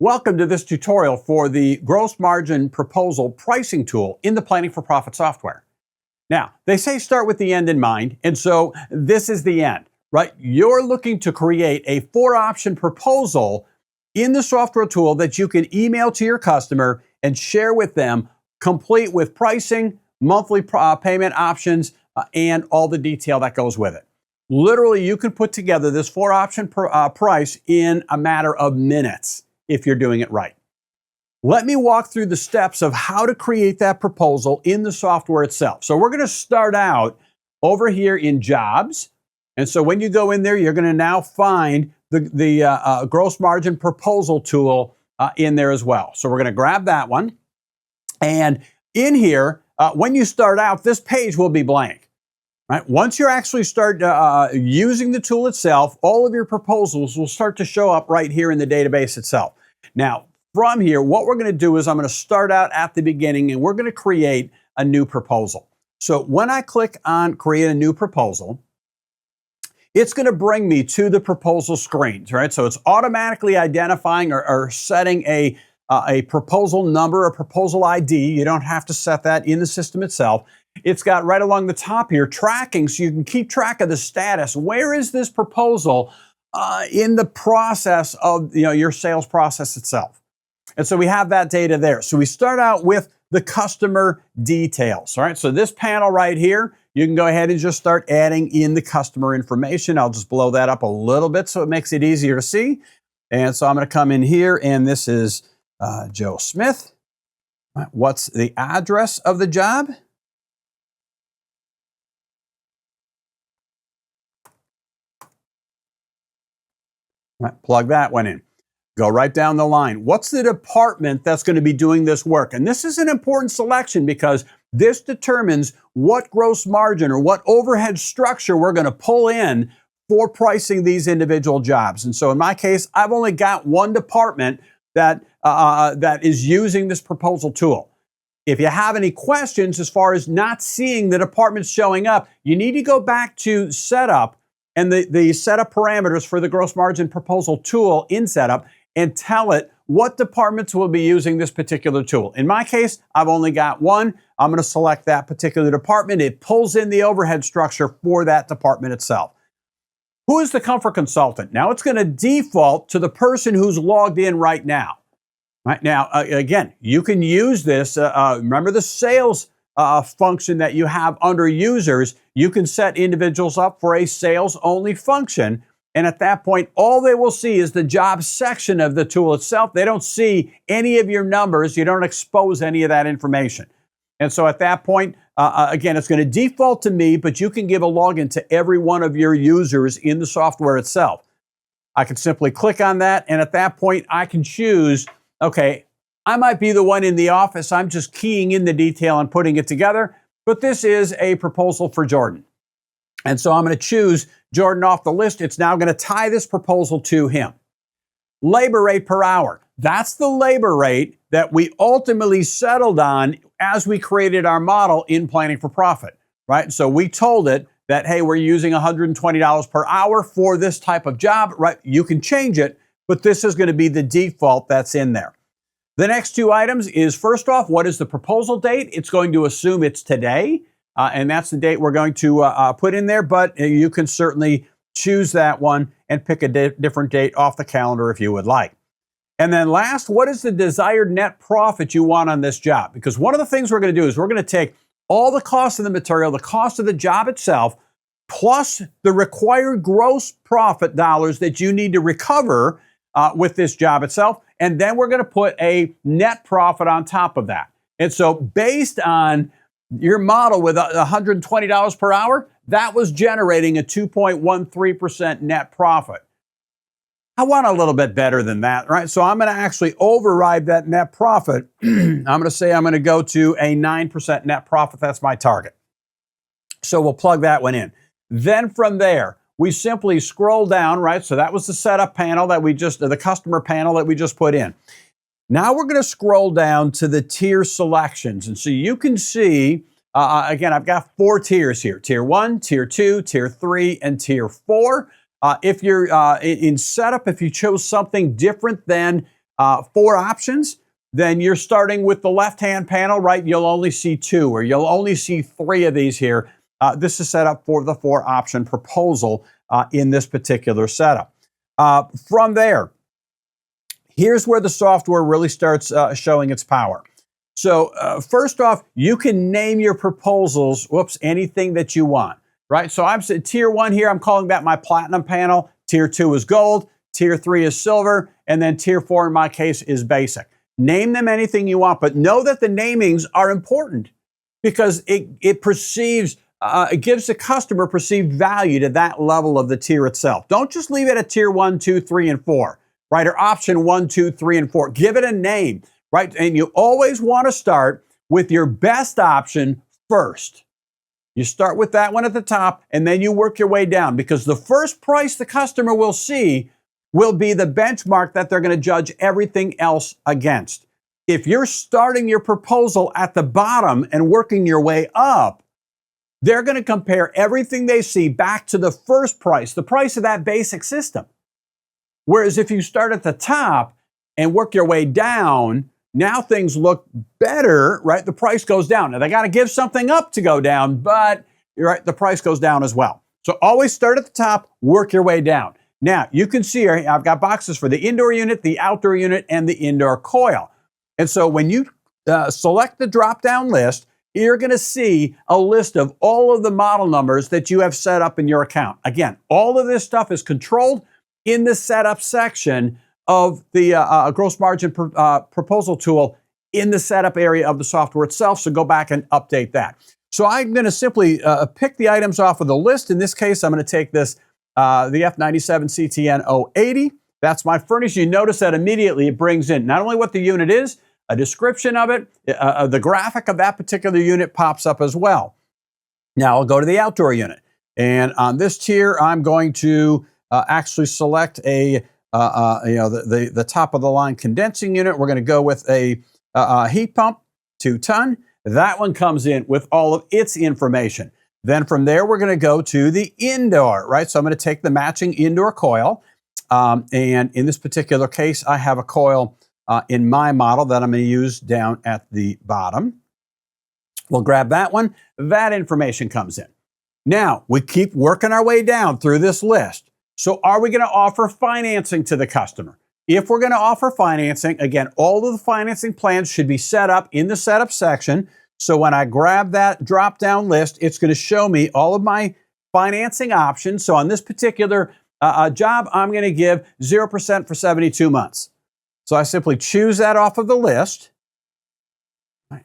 Welcome to this tutorial for the gross margin proposal pricing tool in the Planning for Profit software. Now, they say start with the end in mind, and so this is the end, right? You're looking to create a 4-option proposal in the software tool that you can email to your customer and share with them, complete with pricing, monthly payment options, and all the detail that goes with it. Literally, you can put together this 4-option price in a matter of minutes if you're doing it right. Let me walk through the steps of how to create that proposal in the software itself. So we're going to start out over here in Jobs. And so when you go in there, you're going to now find the gross margin proposal tool in there as well. So we're going to grab that one. And in here, when you start out, this page will be blank. Right? Once you actually start using the tool itself, all of your proposals will start to show up right here in the database itself. Now, from here, what we're going to do is I'm going to start out at the beginning and we're going to create a new proposal. So when I click on create a new proposal, it's going to bring me to the proposal screens, right? So it's automatically identifying or setting a proposal number, a proposal ID. You don't have to set that in the system itself. It's got right along the top here tracking so you can keep track of the status. Where is this proposal in the process of your sales process itself? And so we have that data there. So we start out with the customer details. All right. So this panel right here, you can go ahead and just start adding in the customer information. I'll just blow that up a little bit so it makes it easier to see. And so I'm going to come in here and this is Joe Smith. What's the address of the job? Right, plug that one in. Go right down the line. What's the department that's going to be doing this work? And this is an important selection because this determines what gross margin or what overhead structure we're going to pull in for pricing these individual jobs. And so in my case, I've only got one department that is using this proposal tool. If you have any questions as far as not seeing the departments showing up, you need to go back to Setup and the setup parameters for the gross margin proposal tool in Setup and tell it what departments will be using this particular tool. In my case, I've only got one. I'm going to select that particular department. It pulls in the overhead structure for that department itself. Who is the comfort consultant? Now it's going to default to the person who's logged in right now. Right now, again, you can use this. Remember the sales function that you have under users, you can set individuals up for a sales only function. And at that point, all they will see is the job section of the tool itself. They don't see any of your numbers. You don't expose any of that information. And so at that point, again, it's going to default to me, but you can give a login to every one of your users in the software itself. I can simply click on that. And at that point, I can choose, okay, I might be the one in the office. I'm just keying in the detail and putting it together, but this is a proposal for Jordan. And so I'm going to choose Jordan off the list. It's now going to tie this proposal to him. Labor rate per hour. That's the labor rate that we ultimately settled on as we created our model in Planning for Profit, right? So we told it that, hey, we're using $120 per hour for this type of job, right? You can change it, but this is going to be the default that's in there. The next two items is, first off, what is the proposal date? It's going to assume it's today, and that's the date we're going to put in there, but you can certainly choose that one and pick a different date off the calendar if you would like. And then last, what is the desired net profit you want on this job? Because one of the things we're going to do is we're going to take all the cost of the material, the cost of the job itself, plus the required gross profit dollars that you need to recover with this job itself. And then we're going to put a net profit on top of that. And so based on your model with $120 per hour, that was generating a 2.13% net profit. I want a little bit better than that, right? So I'm going to actually override that net profit. I'm going to say I'm going to go to a 9% net profit. That's my target. So we'll plug that one in. Then from there, we simply scroll down, right? So that was the setup panel that the customer panel that we just put in. Now we're going to scroll down to the tier selections. And so you can see, again, I've got 4 tiers here. Tier 1, Tier 2, Tier 3, and Tier 4. If you're in setup, if you chose something different than 4 options, then you're starting with the left-hand panel, right? You'll only see 2, or you'll only see 3 of these here. This is set up for the 4-option proposal in this particular setup. From there, here's where the software really starts showing its power. So first off, you can name your proposals, anything that you want, right? So I'm saying tier 1 here, I'm calling that my platinum panel. Tier 2 is gold, tier 3 is silver, and then tier 4 in my case is basic. Name them anything you want, but know that the namings are important because it perceives, it gives the customer perceived value to that level of the tier itself. Don't just leave it at tier 1, 2, 3, and 4, right? Or option 1, 2, 3, and 4. Give it a name. Right? And you always want to start with your best option first. You start with that one at the top, and then you work your way down, because the first price the customer will see will be the benchmark that they're going to judge everything else against. If you're starting your proposal at the bottom and working your way up, they're going to compare everything they see back to the first price, the price of that basic system. Whereas if you start at the top and work your way down, now things look better, right? The price goes down. Now they got to give something up to go down, but you're right, the price goes down as well. So always start at the top, work your way down. Now you can see here, I've got boxes for the indoor unit, the outdoor unit, and the indoor coil. And so when you select the drop-down list, you're going to see a list of all of the model numbers that you have set up in your account. Again, all of this stuff is controlled in the setup section of the gross margin proposal tool in the setup area of the software itself. So go back and update that. So I'm going to simply pick the items off of the list. In this case, I'm going to take this, the F97 CTN 080. That's my furnace. You notice that immediately it brings in not only what the unit is, a description of it, the graphic of that particular unit pops up as well. Now I'll go to the outdoor unit. And on this tier, I'm going to actually select a the top of the line condensing unit. We're going to go with a heat pump, 2-ton. That one comes in with all of its information. Then from there, we're going to go to the indoor, right? So I'm going to take the matching indoor coil. And in this particular case, I have a coil in my model that I'm going to use down at the bottom. We'll grab that one. That information comes in. Now, we keep working our way down through this list. So are we going to offer financing to the customer? If we're going to offer financing, again, all of the financing plans should be set up in the setup section. So when I grab that drop-down list, it's going to show me all of my financing options. So on this particular job, I'm going to give 0% for 72 months. So I simply choose that off of the list,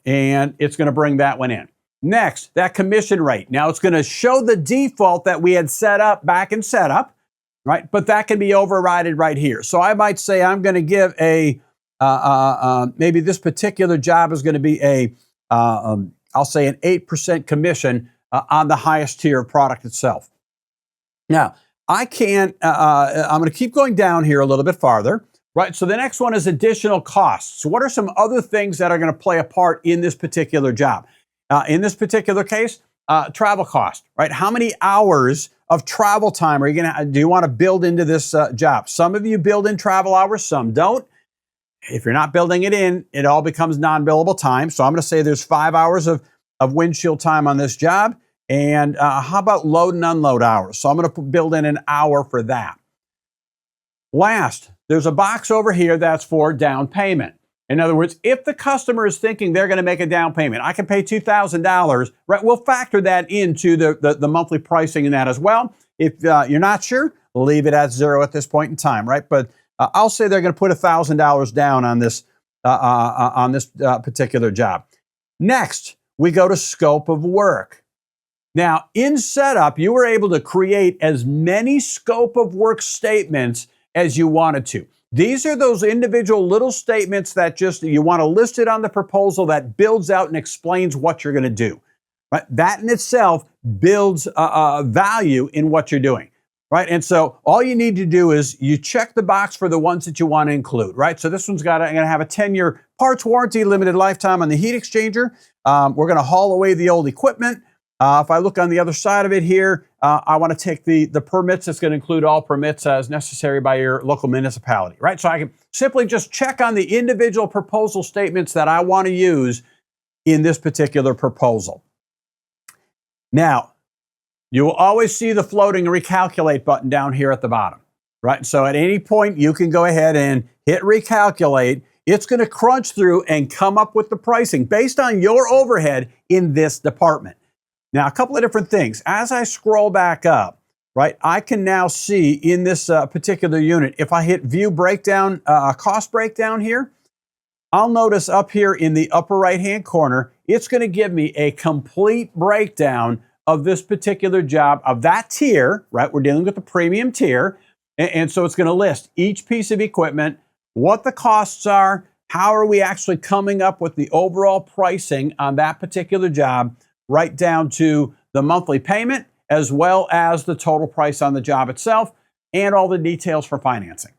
and it's going to bring that one in. Next, that commission rate. Now it's going to show the default that we had set up back in setup. Right, but that can be overridden right here. So I might say I'm going to give a, maybe this particular job is going to be I'll say an 8% commission on the highest tier of product itself. Now, I can't, I'm going to keep going down here a little bit farther, right? So the next one is additional costs. So what are some other things that are going to play a part in this particular job? In this particular case, travel cost, right? How many hours of travel time are you going to, do you want to build into this job? Some of you build in travel hours, some don't. If you're not building it in, it all becomes non-billable time. So I'm going to say there's 5 hours of windshield time on this job. And how about load and unload hours? So I'm going to build in an hour for that. Last, there's a box over here that's for down payment. In other words, if the customer is thinking they're going to make a down payment, I can pay $2,000, right? We'll factor that into the monthly pricing in that as well. If you're not sure, leave it at 0 at this point in time, right? But I'll say they're going to put $1,000 down on this particular job. Next, we go to scope of work. Now, in setup, you were able to create as many scope of work statements as you wanted to. These are those individual little statements that just you want to list it on the proposal that builds out and explains what you're going to do. Right? That in itself builds value in what you're doing. Right? And so all you need to do is you check the box for the ones that you want to include. Right? So this one's going to have a 10-year parts warranty, limited lifetime on the heat exchanger. We're going to haul away the old equipment. If I look on the other side of it here, I want to take the permits. It's going to include all permits as necessary by your local municipality, right? So I can simply just check on the individual proposal statements that I want to use in this particular proposal. Now, you will always see the floating recalculate button down here at the bottom, right? So at any point, you can go ahead and hit recalculate. It's going to crunch through and come up with the pricing based on your overhead in this department. Now, a couple of different things. As I scroll back up, right, I can now see in this particular unit, if I hit view breakdown, cost breakdown here, I'll notice up here in the upper right-hand corner, it's going to give me a complete breakdown of this particular job, of that tier, right? We're dealing with the premium tier. And so it's going to list each piece of equipment, what the costs are, how are we actually coming up with the overall pricing on that particular job, right down to the monthly payment, as well as the total price on the job itself, and all the details for financing,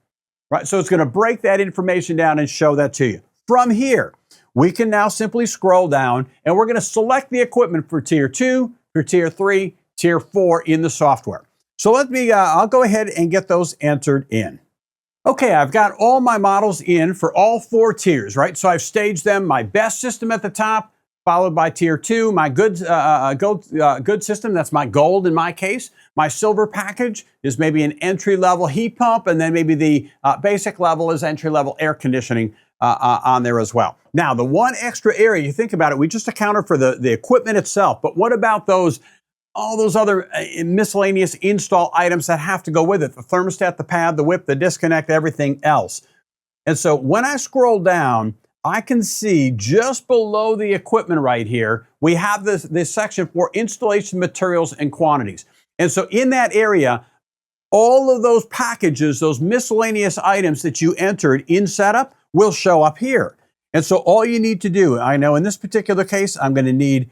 right? So it's going to break that information down and show that to you. From here, we can now simply scroll down, and we're going to select the equipment for Tier 2, for Tier 3, Tier 4 in the software. So I'll go ahead and get those entered in. Okay, I've got all my models in for all 4 tiers, right? So I've staged them, my best system at the top, followed by Tier 2, my good system, that's my gold in my case. My silver package is maybe an entry-level heat pump, and then maybe the basic level is entry-level air conditioning on there as well. Now, the one extra area, you think about it, we just accounted for the equipment itself, but what about all those other miscellaneous install items that have to go with it? The thermostat, the pad, the whip, the disconnect, everything else. And so when I scroll down, I can see just below the equipment right here, we have this section for installation materials and quantities. And so in that area, all of those packages, those miscellaneous items that you entered in setup will show up here. And so all you need to do, I know in this particular case, I'm going to need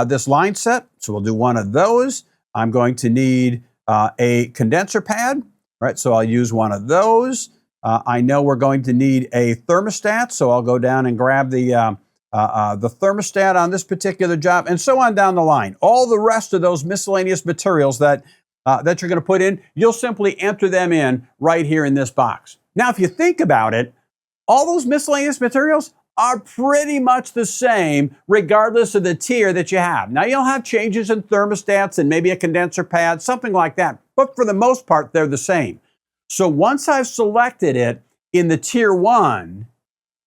this line set. So we'll do one of those. I'm going to need a condenser pad, right? So I'll use one of those. I know we're going to need a thermostat, so I'll go down and grab the thermostat on this particular job, and so on down the line. All the rest of those miscellaneous materials that you're going to put in, you'll simply enter them in right here in this box. Now, if you think about it, all those miscellaneous materials are pretty much the same regardless of the tier that you have. Now, you'll have changes in thermostats and maybe a condenser pad, something like that, but for the most part, they're the same. So once I've selected it in the Tier 1,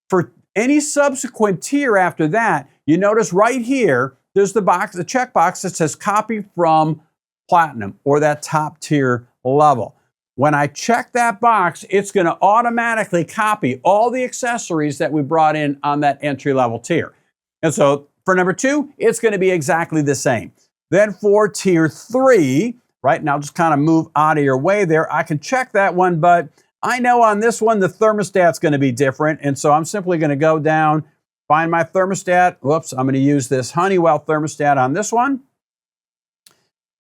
for any subsequent tier after that, you notice right here, there's the checkbox that says copy from Platinum, or that top tier level. When I check that box, it's going to automatically copy all the accessories that we brought in on that entry level tier. And so for number 2, it's going to be exactly the same. Then for Tier 3, right now, just kind of move out of your way there. I can check that one, but I know on this one, the thermostat's going to be different. And so I'm simply going to go down, find my thermostat. Whoops, I'm going to use this Honeywell thermostat on this one.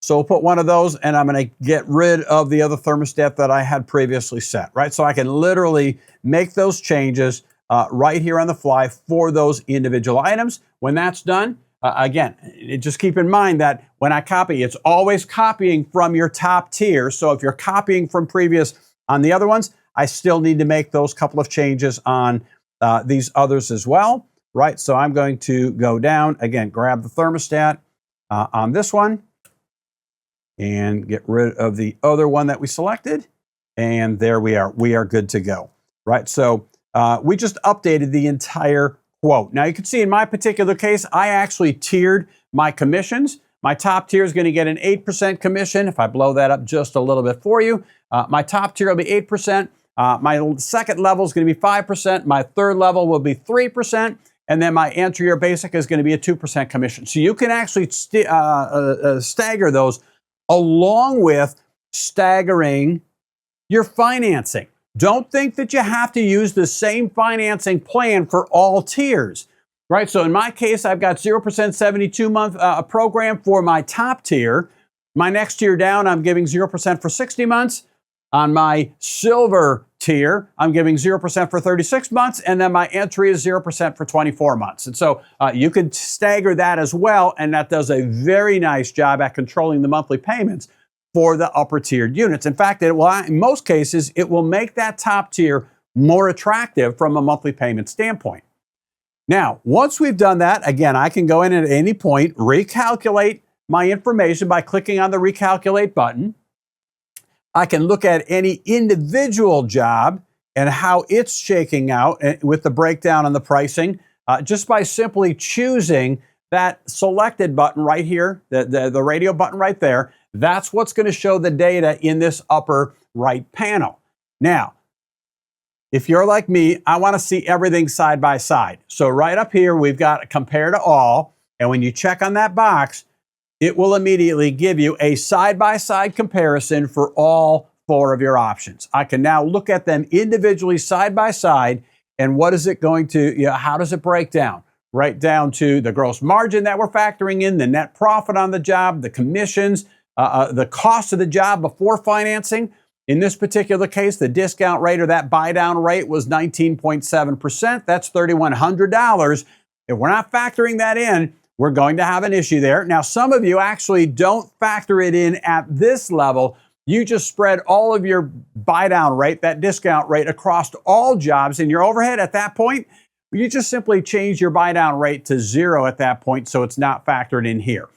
So we'll put one of those, and I'm going to get rid of the other thermostat that I had previously set, right? So I can literally make those changes right here on the fly for those individual items. When that's done, again, just keep in mind that when I copy, it's always copying from your top tier. So if you're copying from previous on the other ones, I still need to make those couple of changes on these others as well, right? So I'm going to go down, again, grab the thermostat on this one, and get rid of the other one that we selected. And there we are. We are good to go, right? So we just updated the entire quote. Now you can see in my particular case, I actually tiered my commissions. My top tier is going to get an 8% commission. If I blow that up just a little bit for you, my top tier will be 8%. My second level is going to be 5%. My third level will be 3%. And then my entry or basic is going to be a 2% commission. So you can actually stagger those along with staggering your financing. Don't think that you have to use the same financing plan for all tiers, right? So in my case, I've got 0% 72-month program for my top tier. My next tier down, I'm giving 0% for 60 months. On my silver tier, I'm giving 0% for 36 months, and then my entry is 0% for 24 months. And so you could stagger that as well, and that does a very nice job at controlling the monthly payments for the upper tiered units. In fact, it will, in most cases, it will make that top tier more attractive from a monthly payment standpoint. Now, once we've done that, again, I can go in at any point, recalculate my information by clicking on the recalculate button. I can look at any individual job and how it's shaking out with the breakdown and the pricing just by simply choosing that selected button right here, the radio button right there. That's what's going to show the data in this upper right panel. Now, if you're like me, I want to see everything side by side. So right up here, we've got compare to all. And when you check on that box, it will immediately give you a side-by-side comparison for all 4 of your options. I can now look at them individually side by side, and what is it going to, how does it break down? Right down to the gross margin that we're factoring in, the net profit on the job, the commissions, the cost of the job before financing. In this particular case, the discount rate or that buy down rate was 19.7%. That's $3,100. If we're not factoring that in, we're going to have an issue there. Now, some of you actually don't factor it in at this level. You just spread all of your buy down rate, that discount rate, across all jobs, and your overhead at that point, you just simply change your buy down rate to 0 at that point, so it's not factored in here.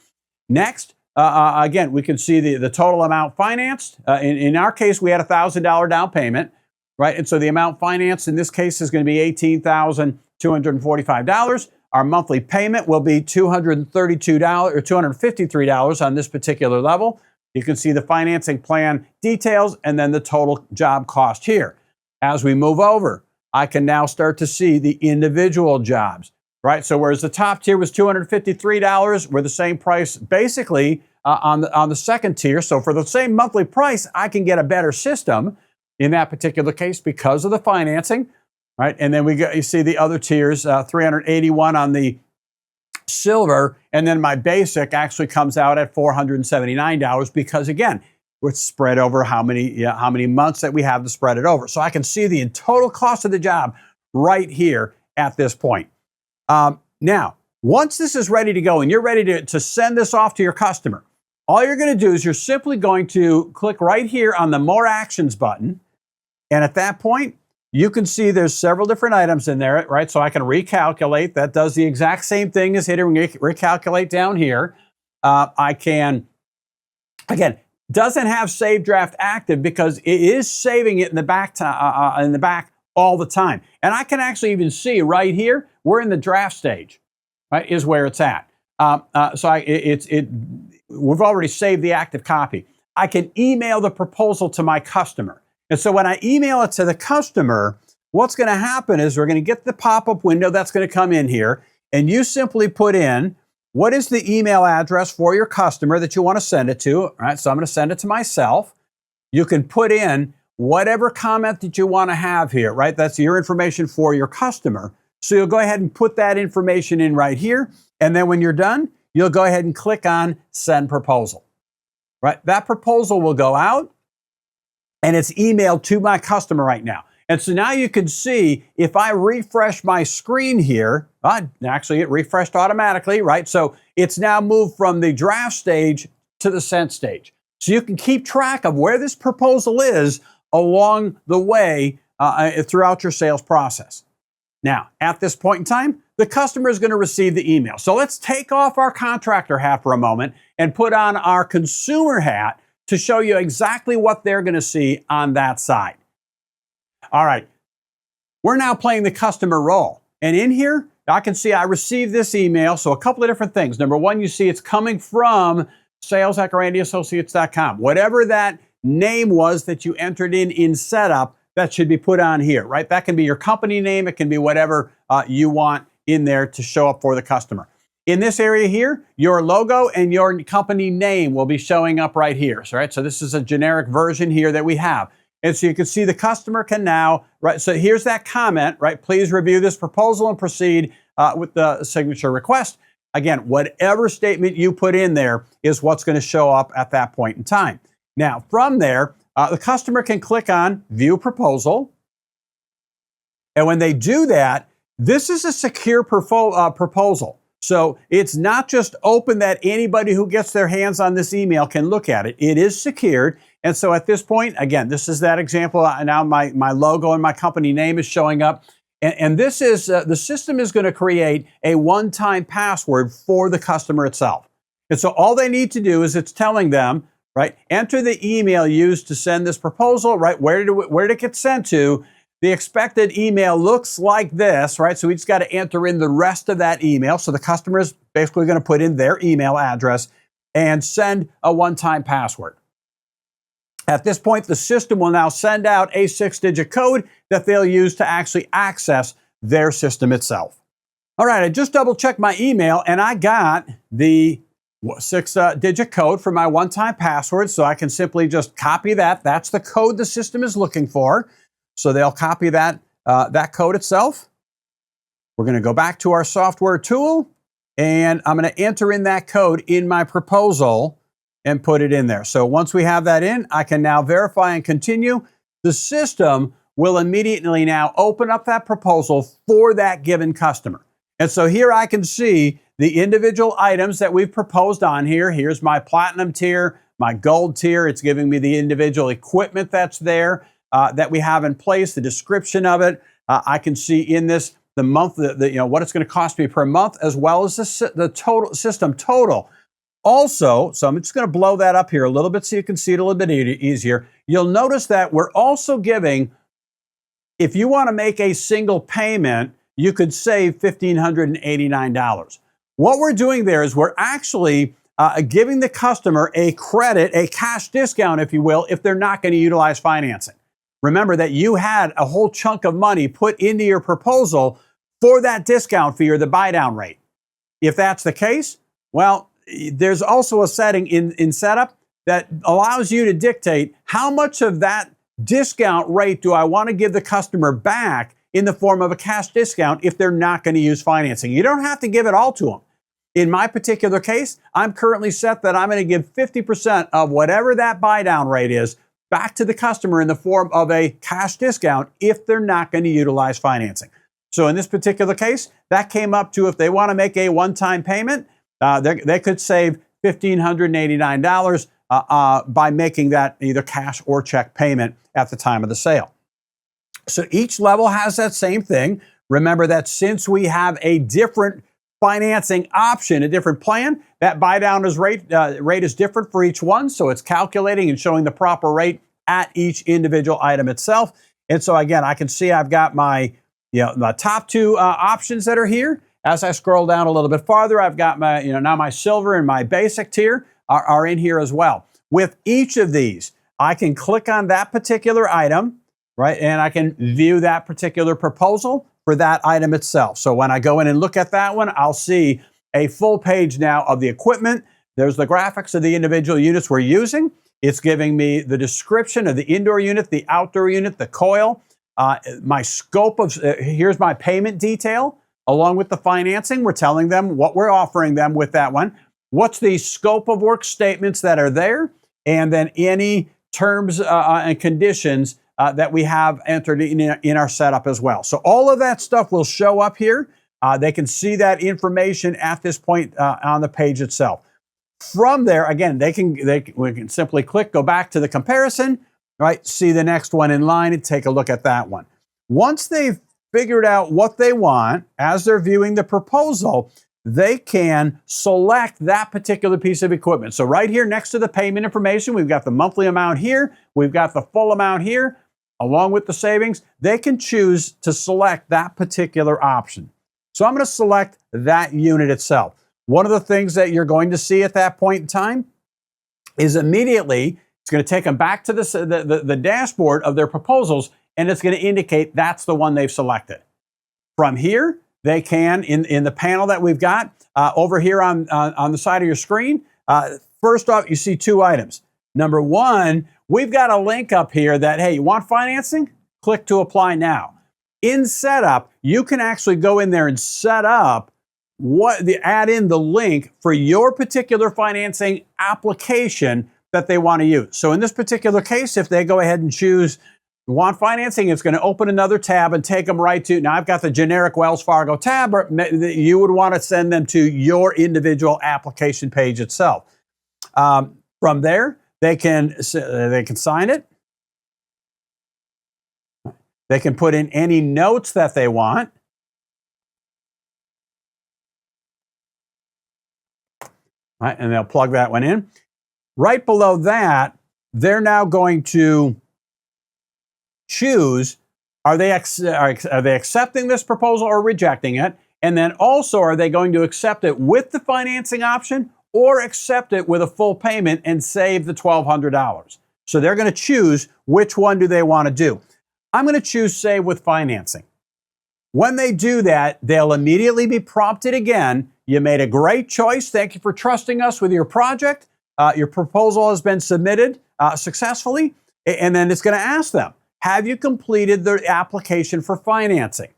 Next, again, we can see the total amount financed. In our case, we had a $1,000 down payment, right? And so the amount financed in this case is going to be $18,245. Our monthly payment will be $232 or $253 on this particular level. You can see the financing plan details and then the total job cost here. As we move over, I can now start to see the individual jobs, right? So whereas the top tier was $253, we're the same price basically on the second tier. So for the same monthly price, I can get a better system in that particular case because of the financing. Right, and then you see the other tiers, 381 on the silver, and then my basic actually comes out at $479 because again, it's spread over how many months that we have to spread it over. So I can see the total cost of the job right here at this point. Now, once this is ready to go and you're ready to send this off to your customer, all you're going to do is you're simply going to click right here on the More Actions button, and at that point, you can see there's several different items in there, right? So I can recalculate. That does the exact same thing as hitting recalculate down here. I can, again, doesn't have save draft active because it is saving it in the back all the time. And I can actually even see right here, we're in the draft stage, right? Is where it's at. We've already saved the active copy. I can email the proposal to my customer. And so when I email it to the customer, what's going to happen is we're going to get the pop-up window that's going to come in here, and you simply put in what is the email address for your customer that you want to send it to. All right, so I'm going to send it to myself. You can put in whatever comment that you want to have here, right? That's your information for your customer. So you'll go ahead and put that information in right here, and then when you're done, you'll go ahead and click on Send Proposal. Right? That proposal will go out, and it's emailed to my customer right now. And so now you can see if I refresh my screen here, actually it refreshed automatically, right? So it's now moved from the draft stage to the sent stage. So you can keep track of where this proposal is along the way throughout your sales process. Now, at this point in time, the customer is going to receive the email. So let's take off our contractor hat for a moment and put on our consumer hat to show you exactly what they're going to see on that side. All right, we're now playing the customer role. And in here, I can see I received this email. So a couple of different things. Number one, you see it's coming from sales@grandyassociates.com. Whatever that name was that you entered in setup, that should be put on here, right? That can be your company name. It can be whatever you want in there to show up for the customer. In this area here, your logo and your company name will be showing up right here. So, right? So this is a generic version here that we have. And so you can see the customer can now, right? So here's that comment, right? Please review this proposal and proceed with the signature request. Again, whatever statement you put in there is what's going to show up at that point in time. Now, from there, the customer can click on View Proposal, And when they do that, this is a secure proposal. So it's not just open that anybody who gets their hands on this email can look at it. It is secured. And so at this point, again, this is that example. Now my logo and my company name is showing up. And this is, the system is going to create a one-time password for the customer itself. And so all they need to do is it's telling them, right, enter the email used to send this proposal, right, where did it get sent to? The expected email looks like this, right? So we just got to enter in the rest of that email. So the customer is basically going to put in their email address and send a one-time password. At this point, the system will now send out a 6-digit code that they'll use to actually access their system itself. All right, I just double-checked my email and I got the 6-digit code for my one-time password. So I can simply just copy that. That's the code the system is looking for. So they'll copy that code itself. We're going to go back to our software tool, and I'm going to enter in that code in my proposal and put it in there. So once we have that in, I can now verify and continue. The system will immediately now open up that proposal for that given customer. And so here I can see the individual items that we've proposed on here. Here's my platinum tier, my gold tier. It's giving me the individual equipment that's there. That we have in place, the description of it. I can see in this the month, what it's going to cost me per month, as well as the total system total. Also, so I'm just going to blow that up here a little bit so you can see it a little bit easier. You'll notice that we're also giving, if you want to make a single payment, you could save $1,589. What we're doing there is we're actually giving the customer a credit, a cash discount, if you will, if they're not going to utilize financing. Remember that you had a whole chunk of money put into your proposal for that discount fee or the buy down rate. If that's the case, well, there's also a setting in setup that allows you to dictate how much of that discount rate do I want to give the customer back in the form of a cash discount if they're not going to use financing. You don't have to give it all to them. In my particular case, I'm currently set that I'm going to give 50% of whatever that buy down rate is back to the customer in the form of a cash discount if they're not going to utilize financing. So in this particular case, that came up to, if they want to make a one-time payment, they could save $1,589 by making that either cash or check payment at the time of the sale. So each level has that same thing. Remember that since we have a different financing option, a different plan, that buy down rate is different for each one. So it's calculating and showing the proper rate at each individual item itself. And so again, I can see I've got my top two options that are here. As I scroll down a little bit farther, I've got my, now my silver and my basic tier are in here as well. With each of these, I can click on that particular item, right? And I can view that particular proposal for that item itself. So when I go in and look at that one, I'll see a full page now of the equipment. There's the graphics of the individual units we're using. It's giving me the description of the indoor unit, the outdoor unit, the coil, my scope of, here's my payment detail, along with the financing. We're telling them what we're offering them with that one. What's the scope of work statements that are there? And then any terms and conditions that we have entered in our setup as well. So all of that stuff will show up here. They can see that information at this point on the page itself. From there, again, we can simply click, go back to the comparison, right? See the next one in line and take a look at that one. Once they've figured out what they want as they're viewing the proposal, they can select that particular piece of equipment. So right here next to the payment information, we've got the monthly amount here, we've got the full amount here, along with the savings. They can choose to select that particular option. So I'm going to select that unit itself. One of the things that you're going to see at that point in time is immediately it's going to take them back to the dashboard of their proposals, and it's going to indicate that's the one they've selected. From here, they can, in the panel that we've got over here on the side of your screen, first off, you see two items. Number one, we've got a link up here that, hey, you want financing? Click to apply now. In setup, you can actually go in there and set up add in the link for your particular financing application that they want to use. So in this particular case, if they go ahead and choose want financing, it's going to open another tab and take them right to, now I've got the generic Wells Fargo tab, but you would want to send them to your individual application page itself. From there, they can sign it. They can put in any notes that they want. Right, and they'll plug that one in. Right below that, they're now going to choose, are they accepting this proposal or rejecting it? And then also, are they going to accept it with the financing option or accept it with a full payment and save the $1,200? So they're going to choose which one do they want to do. I'm going to choose save with financing. When they do that, they'll immediately be prompted again. You made a great choice. Thank you for trusting us with your project. Your proposal has been submitted successfully. And then it's going to ask them, have you completed the application for financing?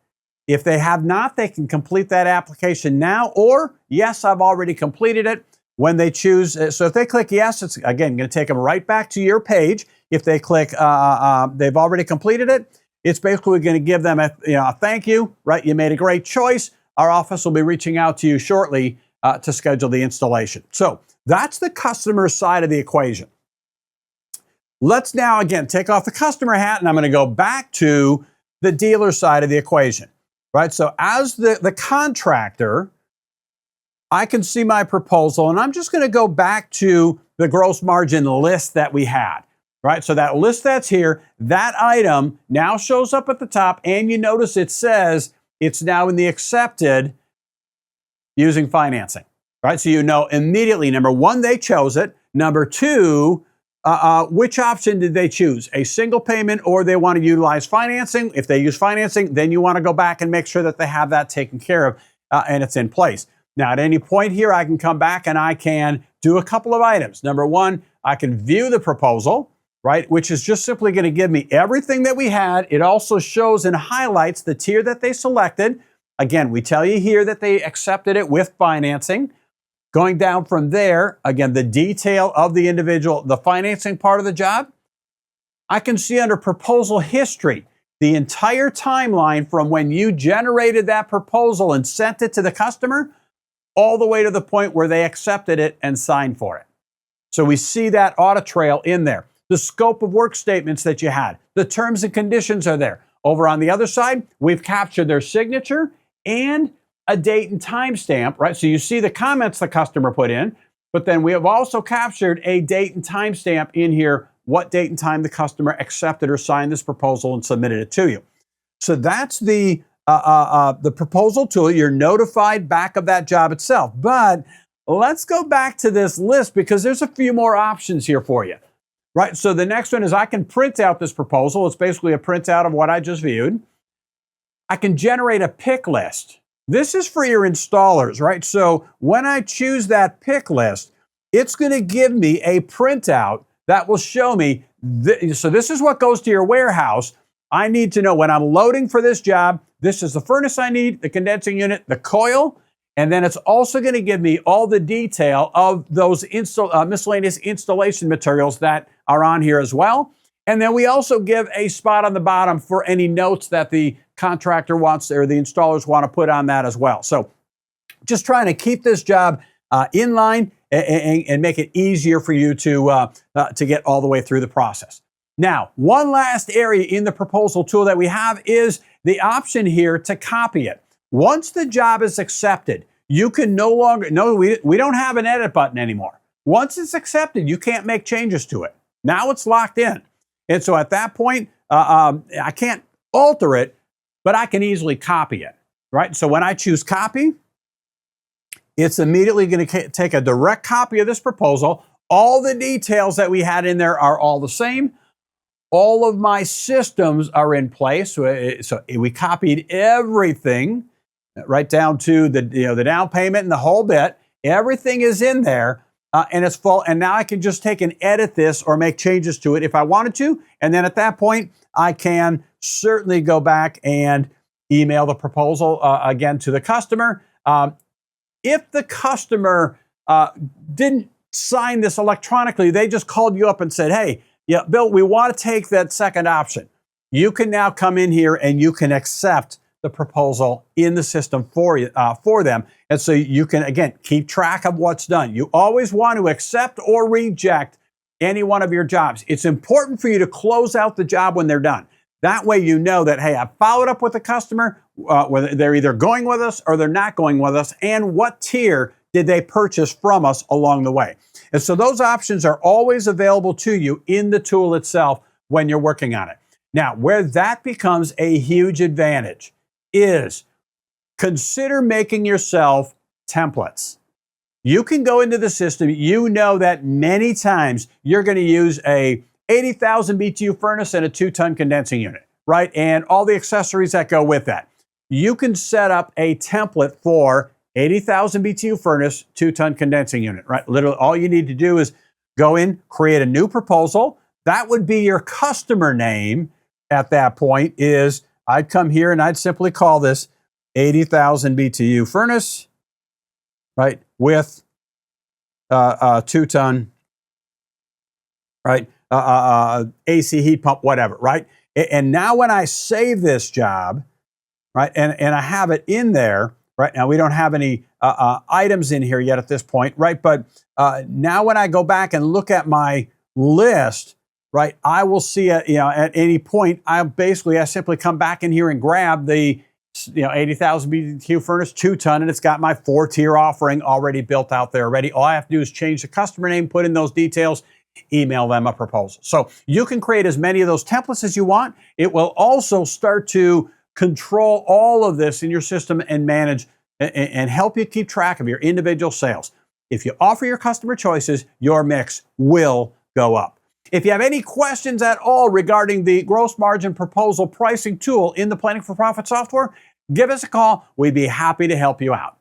If they have not, they can complete that application now, or yes, I've already completed it. When they choose, so if they click yes, it's again going to take them right back to your page. If they click they've already completed it, it's basically going to give them a thank you, right? You made a great choice. Our office will be reaching out to you shortly to schedule the installation. So that's the customer side of the equation. Let's now, again, take off the customer hat, and I'm going to go back to the dealer side of the equation, right? So as the contractor, I can see my proposal, and I'm just going to go back to the gross margin list that we had, right? So that list that's here, that item now shows up at the top, and you notice it says it's now in the accepted using financing, right? So you know immediately, number one, they chose it. Number two, which option did they choose? A single payment, or they want to utilize financing? If they use financing, then you want to go back and make sure that they have that taken care of and it's in place. Now, at any point here, I can come back and I can do a couple of items. Number one, I can view the proposal, right, which is just simply going to give me everything that we had. It also shows and highlights the tier that they selected. Again, we tell you here that they accepted it with financing. Going down from there, again, the detail of the individual, the financing part of the job, I can see under proposal history, the entire timeline from when you generated that proposal and sent it to the customer, all the way to the point where they accepted it and signed for it. So we see that audit trail in there. The scope of work statements that you had, the terms and conditions are there. Over on the other side, we've captured their signature and a date and time stamp, right? So you see the comments the customer put in, but then we have also captured a date and time stamp in here, what date and time the customer accepted or signed this proposal and submitted it to you. So that's the proposal tool. You're notified back of that job itself. But let's go back to this list because there's a few more options here for you, right? So the next one is I can print out this proposal. It's basically a printout of what I just viewed. I can generate a pick list. This is for your installers, right? So when I choose that pick list, it's going to give me a printout that will show me, so this is what goes to your warehouse. I need to know when I'm loading for this job, this is the furnace I need, the condensing unit, the coil, and then it's also going to give me all the detail of those miscellaneous installation materials that are on here as well. And then we also give a spot on the bottom for any notes that the contractor wants or the installers want to put on that as well. So just trying to keep this job in line and make it easier for you to get all the way through the process. Now, one last area in the proposal tool that we have is the option here to copy it. Once the job is accepted, you can no longer, we don't have an edit button anymore. Once it's accepted, you can't make changes to it. Now it's locked in. And so at that point, I can't alter it, but I can easily copy it, right? So when I choose copy, it's immediately going to take a direct copy of this proposal. All the details that we had in there are all the same. All of my systems are in place. So we copied everything right down to the down payment and the whole bit. Everything is in there and it's full. And now I can just take and edit this or make changes to it if I wanted to. And then at that point, I can certainly go back and email the proposal again to the customer. If the customer didn't sign this electronically, they just called you up and said, hey, yeah, Bill, we want to take that second option. you can now come in here and you can accept the proposal in the system for you, for them. And so you can, again, keep track of what's done. You always want to accept or reject any one of your jobs. It's important for you to close out the job when they're done. That way you know that, hey, I followed up with the customer, whether they're either going with us or they're not going with us, and what tier did they purchase from us along the way. And so those options are always available to you in the tool itself when you're working on it. Now, where that becomes a huge advantage is consider making yourself templates. You can go into the system. You know that many times you're going to use a 80,000 BTU furnace and a 2-ton condensing unit, right? And all the accessories that go with that. You can set up a template for 80,000 BTU furnace, 2-ton condensing unit, right? Literally, all you need to do is go in, create a new proposal. That would be your customer name at that point. I'd come here and I'd simply call this 80,000 BTU furnace, right, with a 2-ton, right, AC heat pump, whatever, right? And now when I save this job, right, and I have it in there, right, now we don't have any items in here yet at this point, right, but now when I go back and look at my list, right, I will see at any point, I simply come back in here and grab the 80,000 BTU furnace, 2-ton, and it's got my 4-tier offering already built out there already. All I have to do is change the customer name, put in those details, email them a proposal. So you can create as many of those templates as you want. It will also start to control all of this in your system and manage and help you keep track of your individual sales. If you offer your customer choices, your mix will go up. If you have any questions at all regarding the gross margin proposal pricing tool in the Planning for Profit software, give us a call. We'd be happy to help you out.